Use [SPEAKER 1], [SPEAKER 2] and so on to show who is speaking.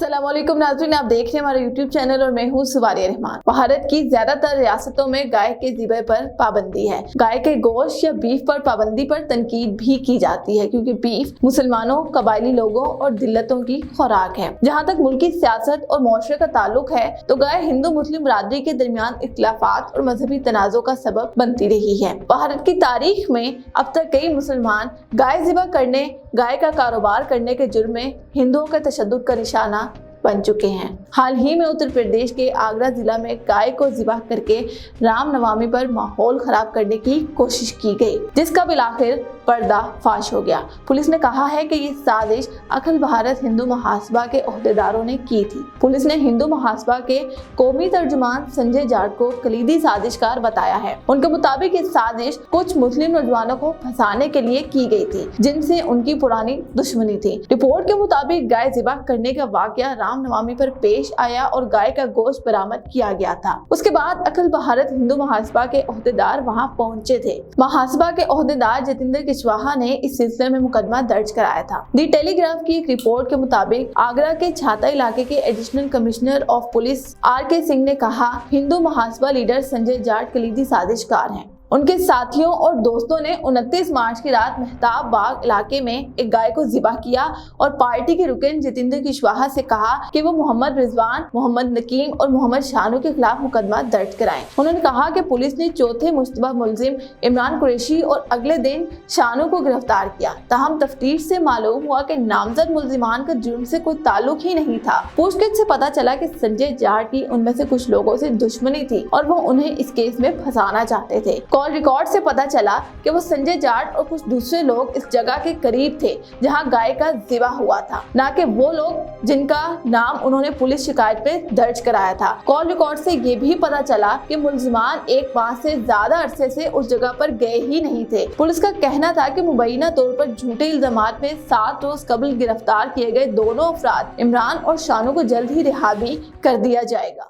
[SPEAKER 1] अस्सलाम वालेकुम नाज़रीन, आप देख रहे हैं हमारा यूट्यूब चैनल और मैं हूँ सुवारिया रहमान। भारत की ज्यादातर रियासतों में गाय के ज़िबह पर पाबंदी है। गाय के गोश्त या बीफ पर पाबंदी पर तनकीद भी की जाती है क्योंकि बीफ मुसलमानों, कबायली लोगों और दिल्लतों की खुराक है। जहाँ तक मुल्की सियासत और मुआशरे का ताल्लुक है तो गाय हिंदू मुस्लिम बरादरी के दरमियान इख्तिलाफात और मजहबी तनाज़ों का सबब बनती रही है। भारत की तारीख में अब तक कई मुसलमान गाय ज़िबह करने, गाय का कारोबार करने के जुर्म में हिंदुओं के तशद्दुद का निशाना बन चुके हैं। हाल ही में उत्तर प्रदेश के आगरा जिला में गाय को ज़िबह करके रामनवमी पर माहौल खराब करने की कोशिश की गई, जिसका बिलाखिर पर्दा फाश हो गया। पुलिस ने कहा है कि ये साजिश अखिल भारत हिंदू महासभा के ओहदेदारों ने की थी। पुलिस ने हिंदू महासभा के कौमी तर्जुमान संजय जाट को कलीदी साजिशकार बताया है। उनके मुताबिक ये साजिश कुछ मुस्लिम नौजवानों को फंसाने के लिए की गई थी, जिनसे उनकी पुरानी दुश्मनी थी। रिपोर्ट के मुताबिक गाय ज़िबह करने का वाकया रामनवमी पर पेश आया और गाय का गोश्त बरामद किया गया था। उसके बाद अखिल भारत हिंदू महासभा के ओहदेदार वहां पहुंचे थे। महासभा के ओहदेदार जतिंदर कुशवाहा ने इस सिलसिले में मुकदमा दर्ज कराया था। दी टेलीग्राफ की एक रिपोर्ट के मुताबिक आगरा के छाता इलाके के additional commissioner of police RK Singh ने कहा, हिंदू महासभा लीडर संजय जाट कलीदी साजिशकार हैं। उनके साथियों और दोस्तों ने 29 मार्च की रात मेहताब बाग इलाके में एक गाय को ज़िबह किया और पार्टी के रुकन जतिंदर कुशवाहा से कहा कि वो मोहम्मद रिजवान, मोहम्मद नकीम और मोहम्मद शानू के खिलाफ मुकदमा दर्ज कराएं। उन्होंने कहा कि पुलिस ने चौथे मुश्तबह मुलजिम इमरान कुरैशी और अगले दिन शानू को गिरफ्तार किया। ताहम तफ्तीश से मालूम हुआ कि नामजद मुलजिमान का जुर्म से कोई ताल्लुक ही नहीं था। पूछताछ से पता चला कि संजय जाट की उनमें से कुछ लोगों से दुश्मनी थी और वो उन्हें इस केस में फंसाना चाहते थे। कॉल रिकॉर्ड से पता चला कि वो संजय जाट और कुछ दूसरे लोग इस जगह के करीब थे जहां गाय का ज़िबह हुआ था, ना कि वो लोग जिनका नाम उन्होंने पुलिस शिकायत पे दर्ज कराया था। कॉल रिकॉर्ड से ये भी पता चला कि मुलजिमान एक माह से ज्यादा अरसे से उस जगह पर गए ही नहीं थे। पुलिस का कहना था कि मुबैना तौर पर झूठे इल्जामात में 7 रोज कबल गिरफ्तार किए गए दोनों अफराद इमरान और शानू को जल्द ही रिहा भी कर दिया जाएगा।